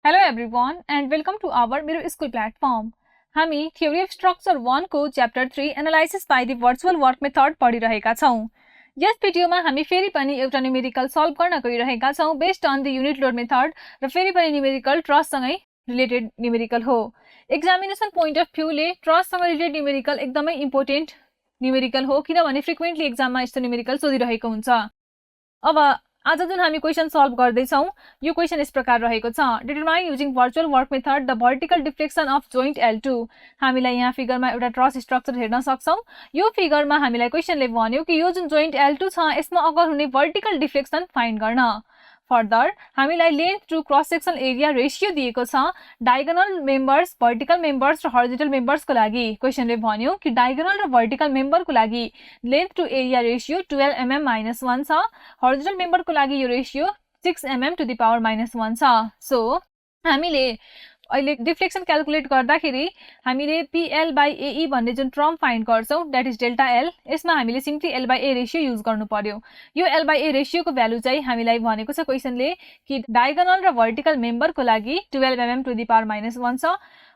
Hello everyone and welcome to our Miro School platform. हामी Theory of Structure 1 को Chapter 3 Analysis by the Virtual Work Method पढिरहेका छौं। यस भिडियोमा हामी फेरि पनि एउटा न्यूमेरिकल सल्भ गर्न गइरहेका छौं based on the unit load method र फेरि पनि न्यूमेरिकल ट्रस्ट सँगै रिलेटेड न्यूमेरिकल हो। एक्जामिनेसन पोइन्ट अफ भ्यू ले ट्रस्ट सँग रिलेटेड न्यूमेरिकल एकदमै इम्पोर्टेन्ट न्यूमेरिकल हो किनभने फ्रिक्वेन्टली एक्जाममा यस्तो न्यूमेरिकल सोधिरहेको हुन्छ। अब आज जुन हामी क्वेशन सल्भ गर्दै छौं यो क्वेशन यस प्रकार रहेको छ। Determine using virtual work method the vertical deflection of joint L2। हामीलाई यहाँ फिगरमा एउटा ट्रस स्ट्रक्चर हेर्न सक्छौं। यो फिगरमा हामीलाई क्वेशनले भन्यो कि यो जुन जोइन्ट L2 छ यसमा अगर हुने भर्टिकल डिफ्लेक्सन फाइन्ड गर्न। फर्दर हामीलाई length to cross section area ratio दिएको छ डायगोनल मेम्बर्स, भर्टिकल मेम्बर्स र हरिजोन्टल मेम्बर्स को लागि। क्वेशनले भन्यो कि डायगोनल र भर्टिकल मेम्बर को लागि length to area ratio 12 mm - 1 छ, हरिजोन्टल मेम्बर को लागि यो ratio 6 mm to the power -1 छ। सो हामीले अहिले डिफ्लेक्सन क्याल्कुलेट गर्दाखेरि हामीले PL/AE भन्ने जुन टर्म फाइन्ड गर्छौं दैट इज डेल्टा L, यसमा हामीले सिम्पली L/A रेशियो युज गर्नु पर्यो। यो L/A रेशियो को भ्यालु चाहिँ हामीलाई भनेको छ क्वेशनले कि डायगोनल र भर्टिकल मेम्बर को लागि 12 mm to the power -1 छ,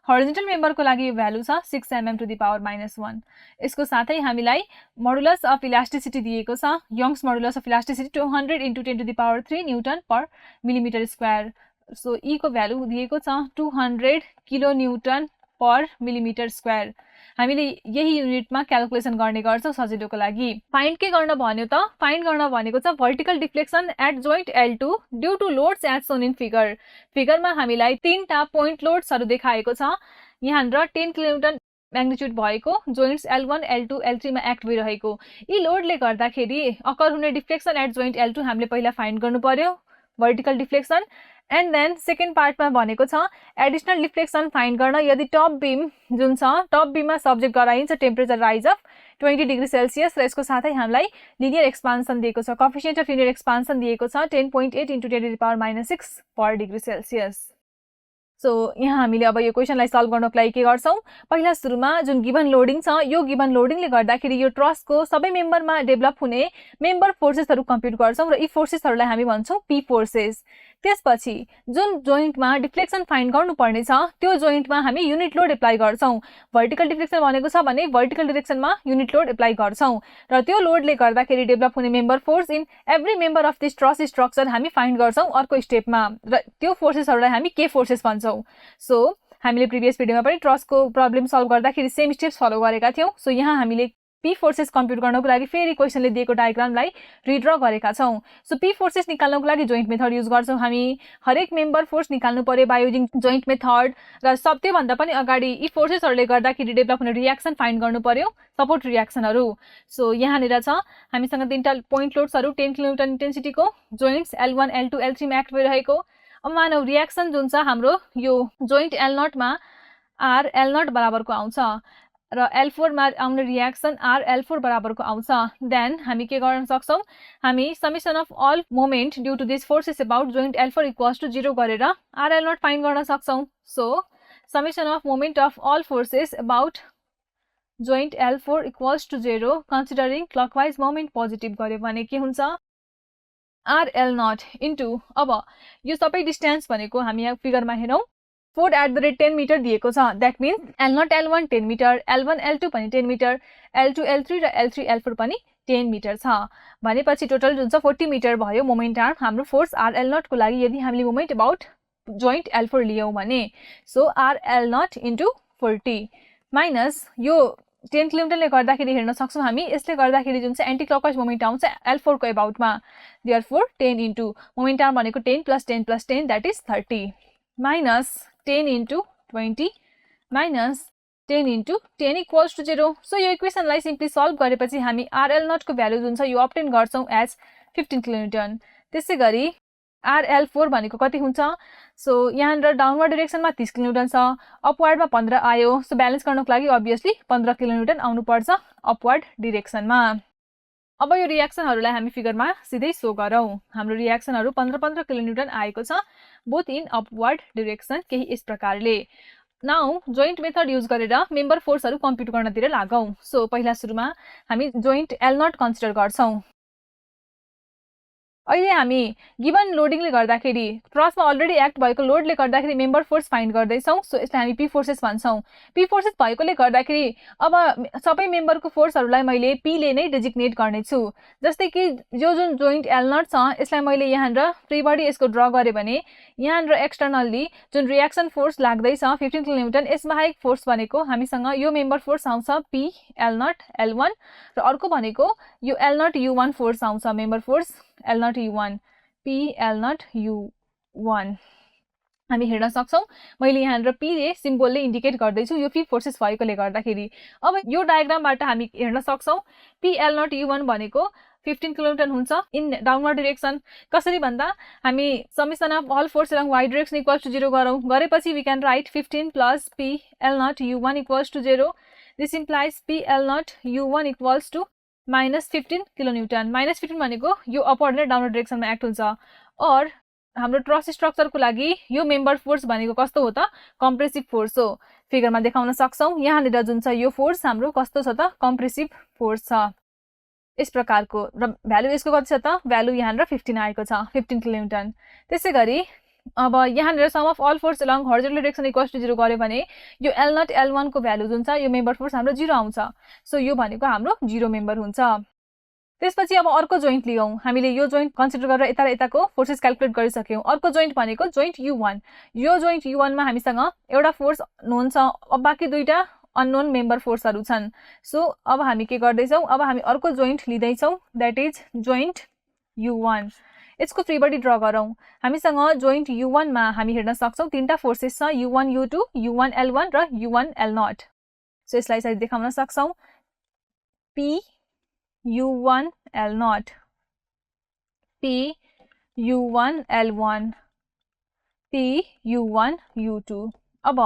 हरिजोन्टल मेम्बर को लागि यो भ्यालु छ 6 mm to the power -1। यसको साथै हामीलाई मोडुलस अफ इलास्टिसिटी दिएको छ, Young's modulus of elasticity 200 × 10 to the power 3 newton per millimetre square. So E को भ्यालु दिएको छ 200 kilo newton per millimetre square. हामीले यही युनिटमा क्याल्कुलेसन गर्ने गर्छौं सजिलोको लागि। फाइन्ड के गर्न भन्यो त? फाइन्ड गर्न भनेको छ vertical deflection at joint L2 due to loads as shown in figure. फिगरमा हामीलाई तीनटा पोइन्ट लोड्सहरु देखाएको छ। यहाँहरु 10 किलोन्युटन म्याग्निट्युड भएको जोइन्ट्स L1, L2, L3 मा एक्ट भइरहेको यी लोडले गर्दाखेरि अकर हुने डिफ्लेक्सन एट जोइन्ट L2 हामीले पहिला फाइन्ड गर्नु पर्यो vertical deflection. And then second पार्टमा भनेको छ एडिशनल डिफ्लेक्सन फाइन्ड गर्न यदि टप बीम जुन छ टप बीममा सब्जेक्ट गराइन्छ temperature rise of 20 degree Celsius र यसको साथै हामीलाई लिनियर एक्सपान्सन दिएको छ, कोएफिसिएन्ट अफ लिनियर एक्सपान्सन दिएको छ 10.8 × 10 to the power -6 per degree Celsius. So यहाँ हामीले अब यो क्वेशनलाई सल्भ गर्नको लागि के गर्छौं? पहिला सुरुमा जुन गिवन लोडिङ छ यो गिवन लोडिङले गर्दाखेरि यो ट्रसको सबै मेम्बरमा डेभलप हुने मेम्बर फोर्सेसहरु कम्प्युट गर्छौं र यी फोर्सेसहरुलाई हामी भन्छौं P फोर्सेस। त्यसपछि जुन जोइन्टमा डिफ्लेक्सन फाइन्ड गर्नुपर्ने छ त्यो जोइन्टमा हामी युनिट लोड एप्लाई गर्छौं। भर्टिकल डिफ्लेक्सन भनेको छ भने भर्टिकल डाइरेक्सनमा युनिट लोड एप्लाई गर्छौं र त्यो लोडले गर्दाखेरि डेभलप हुने member force in every member of this truss structure हामी फाइन्ड गर्छौं अर्को स्टेपमा र त्यो फोर्सेसहरुलाई हामी K फोर्सेस भन्छौं। सो हामीले प्रिभियस भिडियोमा पनि ट्रसको प्रब्लम सल्भ गर्दाखेरि सेम स्टेप्स फलो गरेका थियौं। सो यहाँ हामीले P फोर्सेस कम्प्युट गर्नको लागि फेरि क्वेशनले दिएको डायग्रामलाई रिड्र गरेका छौं। सो P फोर्सेस निकाल्नको लागि जोइन्ट मेथड युज गर्छौं हामी। हरेक मेम्बर फोर्स निकाल्नु पर्यो बाइ युजिङ जोइन्ट मेथड र सबैभन्दा भन्दा पनि अगाडि यी फोर्सेसहरुले गर्दाखेरि डेभलप हुने रियाक्सन फाइन्ड गर्नु पर्यो, सपोर्ट रियाक्सनहरु। सो यहाँ निर छ हामीसँग तीनटा point लोड्सहरु 10 किलोन्युटन इन्टेन्सिटीको joints L1, L2, L3 मा एक्ट भइरहेको। अब मानव रियाक्सन जुन छ हाम्रो यो जोइन्ट L0 मा R L0 बराबरको आउँछ र L4 मा आउने रियाक्सन R L4 बराबरको आउँछ। देन हामी के गर्न सक्छौं? हामी summation of all moment due to this forces about joint L4 equals to 0 गरेर R L0 फाइन्ड गर्न सक्छौं। So summation of moment of all forces about joint L4 equals to 0 considering clockwise moment positive गर्यो भने के हुन्छ? R L0 into अब यो सबै डिस्टेन्स भनेको हामी यहाँ फिगरमा हेरौं 4 @ 10 मिटर दिएको छ। That means L0 L1 10 metre, L1 L2 पनि 10 मिटर, L2 L3 र L3 L4 पनि 10 मिटर छ भनेपछि टोटल जुन छ 40 मिटर भयो मोमेन्ट आर्म हाम्रो फोर्स R L0 को लागि यदि हामीले मोमेन्ट अबाउट जोइन्ट L4 लियौं भने। So R L0 into 40 minus यो 10 किलोमिटरले गर्दाखेरि हेर्न सक्छौं हामी यसले गर्दाखेरि जुन चाहिँ एन्टी क्लकवाइज मोमेन्ट आउँछ L4 को अबाउटमा। देयरफोर 10 इन्टु मोमेन्ट आर्म भनेको 10 + 10 + 10 that is 30 minus 10 into 20 minus 10 into 10 equals to 0। So यो इक्वेसनलाई सिम्पली सल्भ गरेपछि हामी R L0 को भ्यालु जुन छ यो अब्टेन गर्छौं एज 15 किलोन्युटन। त्यसैगरी R L4 भनेको कति हुन्छ? सो यहाँ डाउनवर्ड डाइरेक्सनमा 30 किलोन्युटन छ, अपवर्डमा 15 आयो। सो ब्यालेन्स गर्नको लागि obviously 15 किलोन्युटन आउनु पर्छ अपवर्ड डाइरेक्सनमा। अब यो रियाक्सनहरुलाई हामी फिगरमा सिधै शो गरौं। हाम्रो रियाक्सनहरु 15 किलोन्युटन आएको छ बोथ इन अपवर्ड डाइरेक्सन केही यस प्रकारले। नाउ जोइन्ट मेथड युज गरेर मेम्बर फोर्सहरु कम्प्युट गर्नतिर लागौं। सो पहिला सुरुमा हामी जोइन्ट L0 कन्सिडर गर्छौं। अहिले हामी गिवन लोडिङले गर्दाखेरि क्रसमा अलरेडी एक्ट भएको लोडले गर्दाखेरि मेम्बर फोर्स फाइन्ड गर्दैछौँ। सो यसलाई हामी पी फोर्सेस भन्छौँ। पी फोर्सेस भएकोले गर्दाखेरि अब सबै मेम्बरको फोर्सहरूलाई मैले पीले नै डेजिग्नेट गर्नेछु। जस्तै कि यो जुन जोइन्ट एल नट छ यसलाई मैले यहाँनिर फ्री बडी यसको ड्र गरेँ भने यहाँनिर एक्सटर्नल्ली जुन रियाक्सन फोर्स लाग्दैछ 15 किलोन्युटन, यसबाहेक फोर्स भनेको हामीसँग यो मेम्बर फोर्स आउँछ पी एल नट L1 र अर्को भनेको यो एल नट U1 फोर्स आउँछ member force L not U1 P L not U1 हामी हेर्न सक्छौँ। मैले यहाँनिर पीले सिम्बोलले इन्डिकेट गर्दैछु यो पी फोर्सेस भएकोले गर्दाखेरि। अब यो डायग्रामबाट हामी हेर्न सक्छौँ पी एल नट U1 भनेको 15 किलोन्युटन हुन्छ इन डाउनवर्ड डिरेक्सन। कसरी भन्दा हामी summation of all force along y direction equals to 0 गरौँ। गरेपछि we can write 15 plus P L not U1 equals to 0। This implies P L not U1 equals to -15 kilonewton. -15 भनेको यो upward र downward डिरेक्सनमा act हुन्छ। और हाम्रो truss स्ट्रक्चरको लागि यो मेम्बर फोर्स भनेको कस्तो हो त कम्प्रेसिभ फोर्स हो। फिगरमा देखाउन सक्छौँ यहाँनिर जुन छ यो फोर्स हाम्रो कस्तो छ त कम्प्रेसिभ फोर्स छ यस प्रकारको र भ्यालु यसको कति छ त भ्यालु यहाँनिर 15 आएको छ 15 किलोन्युटन। त्यसैगरी अब यहाँनिर sum of all force along horizontal direction equals to 0 गर्यो भने यो एल नट L1 को भ्यालु जुन छ यो मेम्बर फोर्स हाम्रो 0 आउँछ। सो यो भनेको हाम्रो 0 मेम्बर हुन्छ। त्यसपछि अब अर्को जोइन्ट लियौँ। हामीले यो जोइन्ट कन्सिडर गरेर यता र यताको फोर्सेस क्याल्कुलेट गरिसक्यौँ। अर्को जोइन्ट भनेको जोइन्ट U1। यो जोइन्ट U1 मा हामीसँग एउटा फोर्स नोन छ, अब बाँकी दुईटा अननोन मेम्बर फोर्सहरू छन्। सो अब हामी के गर्दैछौँ अब हामी अर्को जोइन्ट लिँदैछौँ द्याट इज जोइन्ट U1। यसको फ्री बडी ड्र गरौँ। हामीसँग जोइन्ट U1 मा हामी हेर्न सक्छौँ तीनटा फोर्सेस छ U1 U2 U1 L1 र U1 L0। सो यसलाई यसरी देखाउन सक्छौँ P U1 L0 P U1 L1 P U1 U2। अब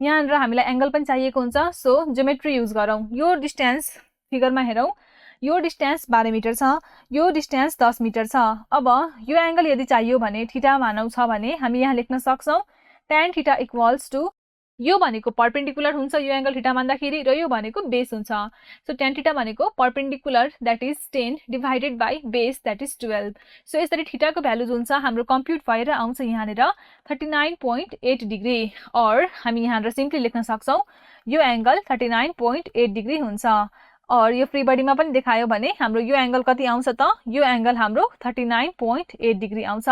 यहाँनिर हामीलाई एंगल पनि चाहिएको हुन्छ। सो ज्योमेट्री युज गरौँ। यो डिस्टेन्स फिगरमा हेरौँ यो डिस्टेन्स 12 मिटर छ, यो डिस्टेन्स 10 मिटर छ। अब यो एंगल यदि चाहियो भने थीटा मानौ छ भने हामी यहाँ लेख्न सक्छौँ tan थीटा इक्वल्स टु यो भनेको परपेन्डिकुलर हुन्छ यो एंगल थीटा मान्दाखेरि र यो भनेको बेस हुन्छ। सो tan थीटा भनेको perpendicular that is 10 divided by base that is 12। So यसरी थीटाको भ्यालु जुन छ हाम्रो कम्प्युट भएर आउँछ यहाँनिर 39.8 डिग्री। और हामी यहाँनिर सिम्पली लेख्न सक्छौँ यो एंगल 39.8 डिग्री हुन्छ। और यो फ्री बडीमा पनि देखायो भने हाम्रो यो एंगल कति आउँछ त यो एंगल हाम्रो 39.8 डिग्री आउँछ।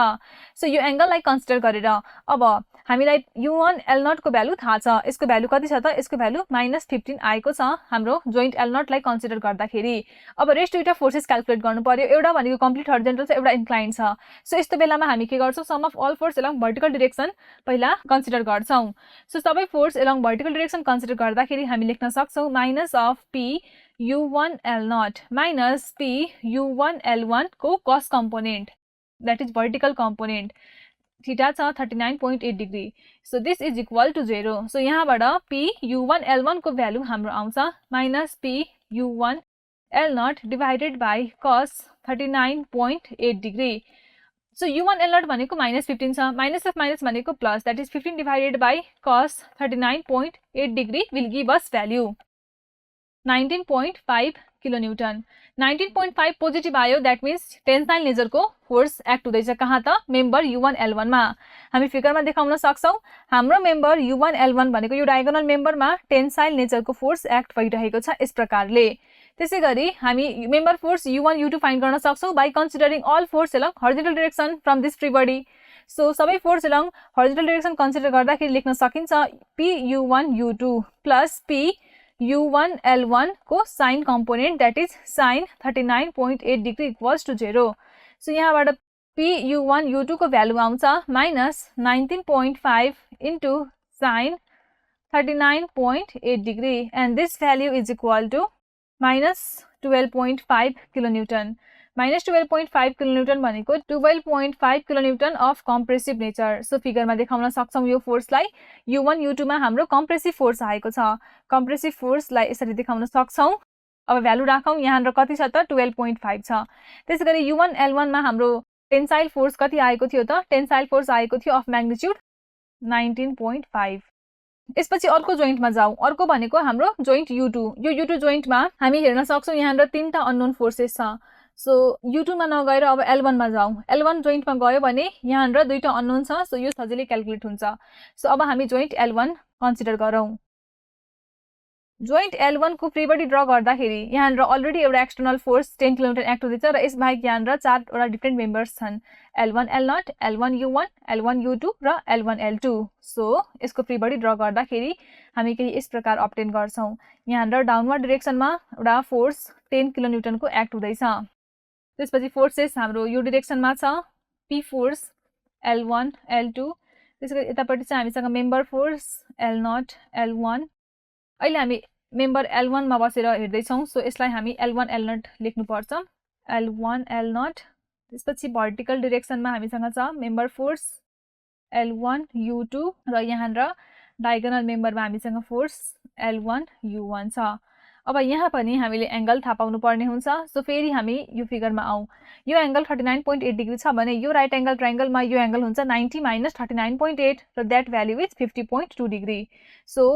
सो यो एंगललाई कन्सिडर गरेर अब हामीलाई U1 L0 को भ्यालु थाहा छ। यसको भ्यालु कति छ त यसको भ्यालु -15 आएको छ हाम्रो जोइन्ट L0 लाई कन्सिडर गर्दाखेरि। अब रेस्ट दुईटा फोर्सेस क्याल्कुलेट गर्नु पर्यो। एउटा भनेको कम्प्लिट हरिजोन्टल छ, एउटा इन्क्लाइन्ड छ। सो यस्तो बेलामा हामी के गर्छौं sum of all force along vertical direction पहिला कन्सिडर गर्छौं। सो सबै force along vertical direction consider गर्दाखेरि हामी लेख्न सक्छौं minus of P U1 L0 minus P U1 L1 को cos component that is vertical component theta छ 39.8 degree. So this is equal to 0। So यहाँबाट P U1 L1 को value हाम्रो आउँछ minus P U1 L0 divided by cos 39.8 degree. So U1 L0 भनेको -15 छ, minus of minus भनेको plus that is 15 divided by cos 39.8 degree will give us value 19.5 kilonewton. 19.5 positive आयो that means tensile नेचरको force act हुँदैछ कहाँ त member U1 L1 मा। हामी फिगरमा देखाउन सक्छौं हाम्रो मेम्बर U1 L1 भनेको यो डायगोनल मेम्बरमा टेन्साइल नेचरको फोर्स एक्ट भइरहेको छ यस प्रकारले। त्यसैगरी हामी member force U1 U2 find गर्न सक्छौं by considering all force along horizontal direction from this free body. So सबै force along horizontal direction consider गर्दाखेरि लेख्न सकिन्छ P U1 U2 plus P U1 L1 को sine component that is sine 39.8 degree equals to 0। So यहाँबाट P U1 U2 को value आउँछ minus 19.5 into sine 39.8 degree and this value is equal to minus 12.5 kilonewton. Minus 12.5 kilonewton भनेको 12.5 kilonewton of compressive nature. So फिगरमा देखाउन सक्छौं यो फोर्सलाई U1 U2 मा हाम्रो कम्प्रेसिभ फोर्स आएको छ। कम्प्रेसिभ फोर्सलाई यसरी देखाउन सक्छौं। अब भ्यालु राखौं यहाँनिर कति छ त 12.5 छ। त्यसैगरी U1 L1 मा हाम्रो टेन्साइल फोर्स कति आएको थियो त टेन्साइल फोर्स आएको थियो अफ म्याग्निट्युड 19.5। यसपछि अर्को जोइन्टमा जाऊ। अर्को भनेको हाम्रो जोइन्ट U2। यो U2 जोइन्टमा हामी हेर्न सक्छौं यहाँनिर तीनटा अननोन फोर्सेस छ सो U2 मा नगएर अब L1 मा जाउँ L1 जोइन्ट मा गयो भने यहाँहरु दुईटा अननोन छ सो यो सजिलै क्याल्कुलेट हुन्छ सो अब हामी जोइन्ट L1 कन्सिडर गरौँ जोइन्ट L1 को फ्री बडी ड्रा गर्दाखेरि यहाँहरु अलरेडी एउटा एक्सटर्नल फोर्स 10 किलोमिटर एक्ट हुँदैछ र यस बाहेक यहाँहरु चारवटा डिफरेन्ट मेम्बर्स छन् L1 L0 L1 U1 L1 U2 र L1 L2 सो यसको फ्री बडी ड्रा गर्दाखेरि हामी केही यस प्रकार अब्टेन गर्छौं यहाँहरु डाउनवर्ड डाइरेक्सनमा एउटा फोर्स 10 किलोन्युटन को एक्ट हुँदैछ त्यसपछि फोर्सेस हाम्रो यो डाइरेक्सनमा छ P फोर्स L1 L2 त्यसैगरी यतापटि चाहिँ हामीसँग मेम्बर फोर्स L0 L1 अहिले हामी मेम्बर L1 मा बसेर हेर्दै छौं सो यसलाई हामी L1 L0 लेख्नु पर्छ L1 L0 त्यसपछि भर्टिकल डाइरेक्सनमा हामीसँग छ मेम्बर फोर्स L1 U2 र यहाँहरु डायगोनल मेम्बरमा हामीसँग फोर्स L1 U1 छ अब यहाँ पनि हामीले एंगल थाहा पाउनु पर्ने हुन्छ सो फेरि हामी यो फिगरमा आउँ यो एंगल 39.8 डिग्री छ भने यो राइट एंगल ट्रायंगलमा यो एंगल हुन्छ 90 - 39.8 र that value is 50.2 degree so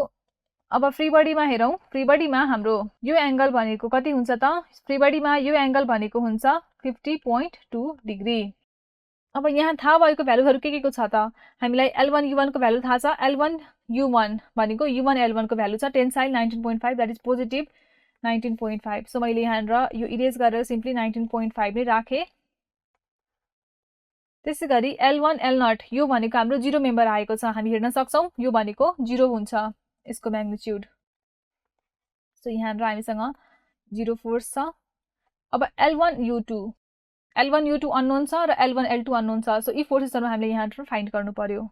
अब फ्री बडीमा हेरौं फ्री बडीमा हाम्रो यो एंगल भनेको कति हुन्छ त फ्री बडीमा यो एंगल भनेको हुन्छ 50.2 डिग्री अब यहाँ थाहा भएको भ्यालुहरु के को छ त हामीलाई L1 U1 को भ्यालु थाहा छ L1 U1 भनेको U1 L1 को भ्यालु छ tensile 19.5 that is positive 19.5 so मैले यहाँ र यो इरेज गरेर सिम्पली 19.5 नै राखे त्यसैगरी L1 L0 यो भनेको हाम्रो 0 मेम्बर आएको छ हामी हेर्न सक्छौं यो भनेको 0 हुन्छ यसको म्याग्निट्युड सो यहाँ र हामीसँग 0 फोर्स छ अब L1 U2 अननोन छ र L1 L2 अननोन छ सो यी फोर्सेसहरु हामीले यहाँ फाइन्ड गर्नु पर्यो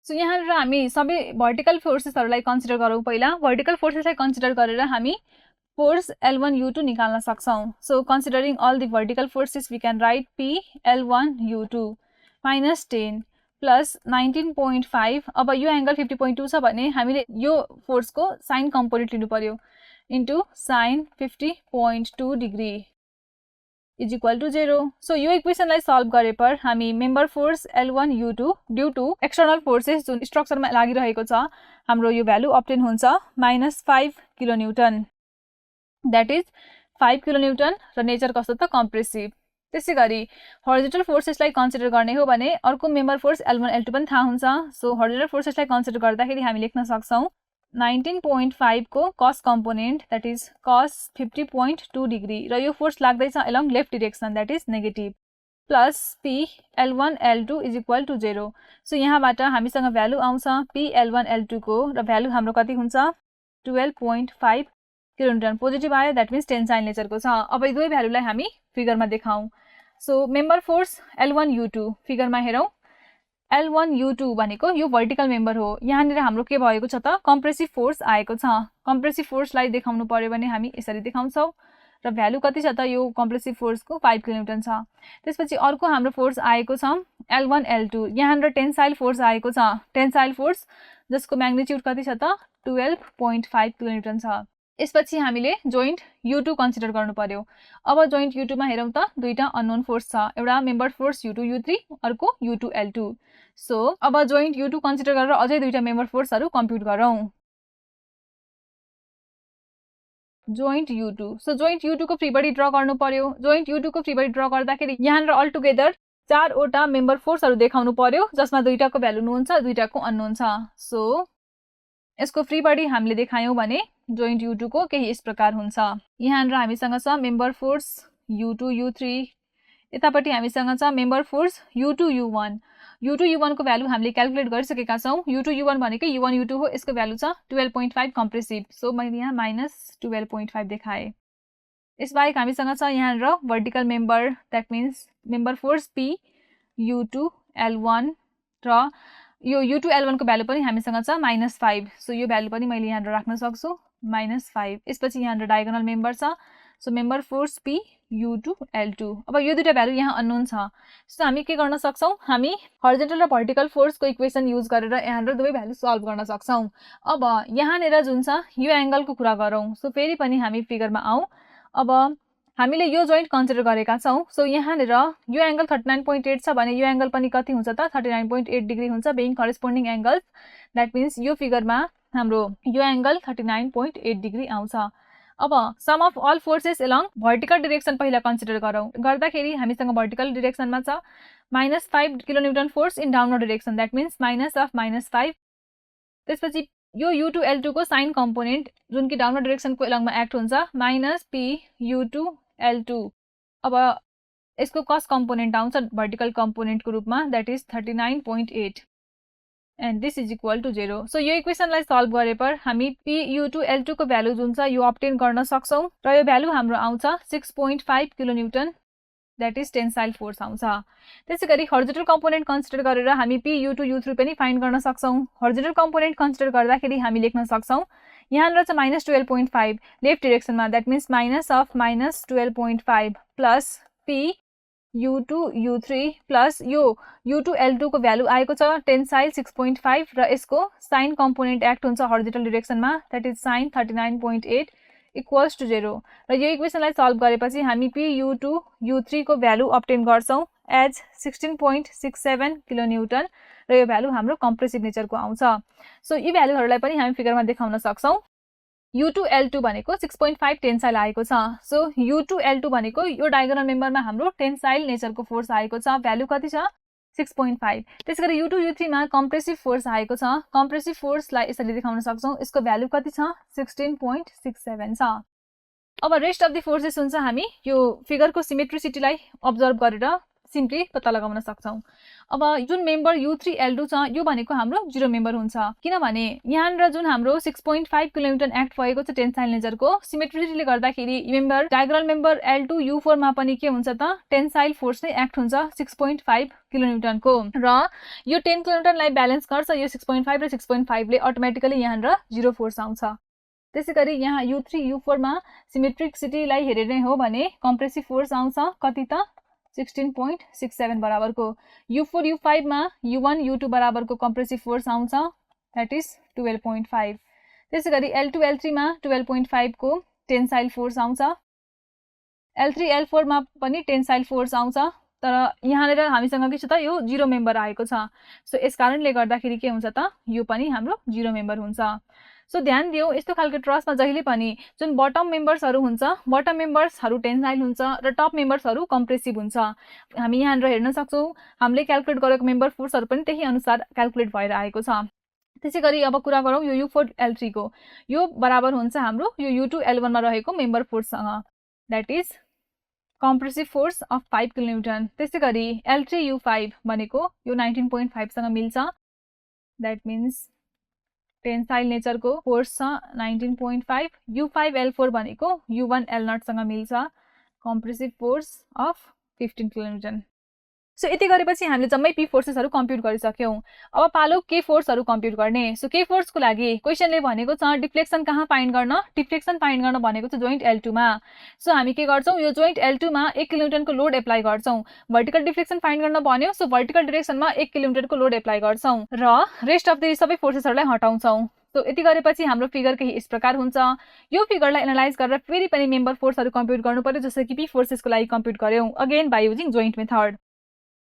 सो यहाँ र हामी सबै भर्टिकल फोर्सेसहरुलाई कन्सिडर गरौँ पहिला भर्टिकल फोर्सेसलाई कन्सिडर गरेर हामी फोर्स L1 U2 निकाल्न सक्छौं so considering all the vertical forces we can write P L1 U2 minus 10 plus 19.5 अब यो एंगल 50.2 छ भने हामीले यो फोर्स को साइन कम्पोनेन्ट लिनु पर्यो into sin 50.2 degree is equal to 0 so यो इक्वेशनलाई सल्भ गरेपर हामी member force L1 U2 due to external forces जुन स्ट्रक्चरमा लागिरहेको छ हाम्रो यो भ्यालु अब्टेन हुन्छ -5 किलोन्युटन दैट इज 5 किलोन्युटन र नेचर कस्तो त कम्प्रेसिभ त्यसैगरी हरिजोन्टल फोर्सेसलाई कन्सिडर गर्ने हो भने अर्को मेम्बर फोर्स L1 L2 पनि थाहा हुन्छ सो हरिजोन्टल फोर्सेसलाई कन्सिडर गर्दाखेरि हामी लेख्न सक्छौं 19.5 को cos component that is cos 50.2 degree र यो फोर्स लाग्दै छ along left direction that is negative plus P L1 L2 is equal to 0 so यहाँबाट हामीसँग भ्यालु आउँछ P L1 L2 को र भ्यालु हाम्रो कति हुन्छ 12.5 किलोन्युटन पोजिटिभ आयो दैट मीन्स टेन्साइल नेचरको छ अब यी दुवै भ्यालुलाई हामी फिगरमा देखाउँ so member force L1 U2 फिगरमा हेरौं L1 U2 भनेको यो भर्टिकल मेम्बर हो यहाँनिर हाम्रो के भएको छ त कम्प्रेसिभ फोर्स आएको छ कम्प्रेसिभ फोर्सलाई देखाउनु पर्यो भने हामी यसरी देखाउँछौं र भ्यालु कति छ त यो कम्प्रेसिभ फोर्सको 5 किलोन्युटन छ त्यसपछि अर्को हाम्रो फोर्स आएको छ L1 L2 यहाँनिर टेन्साइल फोर्स आएको छ टेन्साइल फोर्स जसको म्याग्निट्युड कति छ त 12.5 किलोन्युटन छ यसपछि हामीले जोइन्ट U2 कन्सिडर गर्नु पर्यो अब जोइन्ट U2 मा हेरौं त दुईटा अननोन फोर्स छ एउटा मेम्बर फोर्स U2 U3 अर्को U2 L2 सो अब जोइन्ट U2 कन्सिडर गरेर अझै दुईटा मेम्बर फोर्सहरु कम्प्युट गरौं joint U2 so joint U2 को फ्री बडी ड्रा गर्नु पर्यो जोइन्ट U2 को फ्री बडी ड्रा गर्दाखेरि यहाँ र अल टुगेदर चारवटा मेम्बर फोर्सहरु देखाउनु पर्यो जसमा दुईटाको भ्यालु नोन छ दुईटाको अननोन छ सो यसको फ्री बडी हामीले देखायौं भने जोइन्ट U2 को केही यस प्रकार हुन्छ यहाँ र हामीसँग छ मेम्बर फोर्स U2 U3 यतापटि हामीसँग छ मेम्बर फोर्स U2 U1 को भ्यालु हामीले क्याल्कुलेट गरिसकेका छौं U2 U1 भनेकै U1 U2 हो यसको भ्यालु छ 12.5 कम्प्रेसिभ सो मैले यहाँ -12.5 देखाए यसबाहेक हामीसँग छ यहाँ र vertical member that means member force P U2 L1 र यो U2 L1 को भ्यालु पनि हामीसँग छ -5 सो यो भ्यालु पनि मैले यहाँ राख्न सक्छु -5 यसपछि यहाँ डायगोनल मेम्बर छ so member force P U2 L2 अब यो दुईटा भ्यालु यहाँ अननोन छ सो हामी के गर्न सक्छौं हामी हरिजोन्टल र भर्टिकल फोर्स को इक्वेसन युज गरेर यहाँ दुवै भ्यालु सल्भ गर्न सक्छौं अब यहाँनेर जुन छ यो एंगल को कुरा गरौं सो फेरि पनि हामी फिगरमा आउँ अब हामीले यो जोइन्ट कन्सिडर गरेका छौं सो यहाँनेर यो एंगल 39.8 छ भने यो एंगल पनि कति हुन्छ त 39.8 डिग्री हुन्छ being corresponding angles that means यो फिगरमा हाम्रो यो एंगल 39.8 डिग्री आउँछ अब sum of all forces along vertical direction पहिला कन्सिडर गरौँ गर्दाखेरि हामीसँग भर्टिकल डिरेक्सनमा छ -5 kilonewton force in downward direction that means -5 त्यसपछि यो U2 L2 को साइन कम्पोनेन्ट जुन कि डाउनवर्ड डिरेक्सनको एलङमा एक्ट हुन्छ -P U2 L2 अब यसको कस कम्पोनेन्ट आउँछ भर्टिकल कम्पोनेन्टको रूपमा that is 39.8 and this is equal to 0 so यो इक्वेसनलाई सल्भ गरेपर हामी P U2 L2 को भ्यालु जुन छ यो अब्टेन गर्न सक्छौं र यो भ्यालु हाम्रो आउँछ 6.5 किलोन्युटन that is टेन्साइल फोर्स आउँछ त्यसैगरी हर्जोनटल कम्पोनेन्ट कन्सिडर गरेर हामी P U2 U3 पनि फाइन्ड गर्न सक्छौं हर्जोनटल कम्पोनेन्ट कन्सिडर गर्दाखेरि हामी लेख्न सक्छौं यहाँ छ -12.5 लेफ्ट डिरेक्सनमा that means -12.5 plus P U2 U3 plus यो U2 L2 को भ्यालु आएको छ टेन्साइल 6.5 र यसको साइन कम्पोनेन्ट एक्ट हुन्छ हर्जोनटल डिरेक्सनमा that is sin 39.8 equals to 0 र यो इक्वेसनलाई सल्भ गरेपछि हामी P U2 U3 को भ्यालु अब्टेन गर्छौं एज 16.67 किलोन्युटन र यो भ्यालु हाम्रो कम्प्रेसिभ नेचरको आउँछ सो यी भ्यालुहरुलाई पनि हामी फिगरमा देखाउन सक्छौं U2 L2 भनेको 6.5 टेन्साइल आएको छ सो U2 L2 भनेको यो डायगोनल मेम्बरमा हाम्रो टेन्साइल नेचरको फोर्स आएको छ भ्यालु कति छ 6.5 त्यसैगरी U2 U3 मा कम्प्रेसिभ फोर्स आएको छ कम्प्रेसिभ फोर्सलाई यसरी देखाउन सक्छौं यसको भ्यालु कति छ 16.67 छ अब रेस्ट अफ द फोर्सेस हुन्छ हामी यो फिगरको सिमेट्रिसिटीलाई अब्जर्भ गरेर सिम्पली पत्ता लगाउन सक्छौं अब जुन मेम्बर U3 L2 छ यो भनेको हाम्रो जीरो मेम्बर हुन्छ किनभने यहाँ र जुन हाम्रो 6.5 किलोन्युटन एक्ट भएको छ टेन्साइल नेचरको सिमेट्रिसिटीले गर्दाखेरि member diagonal member L2 U4 मा पनि के हुन्छ त टेन्साइल फोर्स नै एक्ट हुन्छ 6.5 किलोन्युटन को र यो 10 किलोन्युटनलाई ब्यालेन्स गर्छ यो 6.5 र 6.5 ले अटोमेटिकली यहाँ र जीरो फोर्स आउँछ त्यसैगरी यहाँ U3 U4 मा सिमेट्रिसिटीलाई हेरेर नै हो भने कम्प्रेसिभ फोर्स आउँछ कति त 16.67 बराबरको U4 U5 मा U1 U2 बराबरको कम्प्रेसिभ फोर्स आउँछ that is 12.5 त्यसैगरी L2 L3 मा 12.5 को टेन्साइल फोर्स आउँछ L3 L4 मा पनि टेन्साइल फोर्स आउँछ तर यहाँनेर हामीसँग के छ त यो जीरो मेम्बर आएको छ सो यस कारणले गर्दाखेरि के हुन्छ त यो पनि हाम्रो जीरो मेम्बर हुन्छ सो ध्यान दियौ यस्तो खालको ट्रसमा जहिले पनि जुन बटम मेम्बर्सहरु हुन्छ बटम मेम्बर्सहरु टेन्साइल हुन्छ र टप मेम्बर्सहरु कम्प्रेसिभ हुन्छ हामी यहाँ हेर्न सक्छौं हामीले क्याल्कुलेट गरेको मेम्बर फोर्सहरु पनि त्यही अनुसार क्याल्कुलेट भएर आएको छ त्यसैगरी अब कुरा गरौं यो U4 L3 को यो बराबर हुन्छ हाम्रो यो U2 L1 मा रहेको मेम्बर फोर्ससँग that is compressive force of 5 kilonewton त्यसैगरी L3 U5 भनेको यो 19.5 सँग मिल्छ दैट मिन्स टेन्साइल नेचरको फोर्स छ 19.5 U5 L4 भनेको U1 L0 सँग मिल्छ compressive force of 15 kilonewton so यति गरेपछि हामीले जम्मै P फोर्सेसहरु कम्प्युट गरिसक्यौं अब पालो K फोर्सहरु कम्प्युट गर्ने सो K फोर्सको लागि क्वेशनले भनेको छ डिफ्लेक्सन कहाँ फाइन्ड गर्न डिफ्लेक्सन फाइन्ड गर्न भनेको छ जोइन्ट L2 मा सो हामी के गर्छौं यो जोइन्ट L2 मा 1 किलोन्युटन को लोड एप्लाई गर्छौं भर्टिकल डिफ्लेक्सन फाइन्ड गर्न भन्यो सो भर्टिकल डाइरेक्सनमा 1 किलोन्युटन को लोड एप्लाई गर्छौं र रेस्ट अफ द सबै फोर्सेसहरुलाई हटाउँछौं सो यति गरेपछि हाम्रो फिगर केही यस प्रकार हुन्छ यो फिगरलाई एनालाइज गरेर फेरि पनि मेम्बर फोर्सहरु कम्प्युट गर्नु पर्यो जस्तै कि P फोर्सेसको लागि कम्प्युट गर्यौं again by using joint method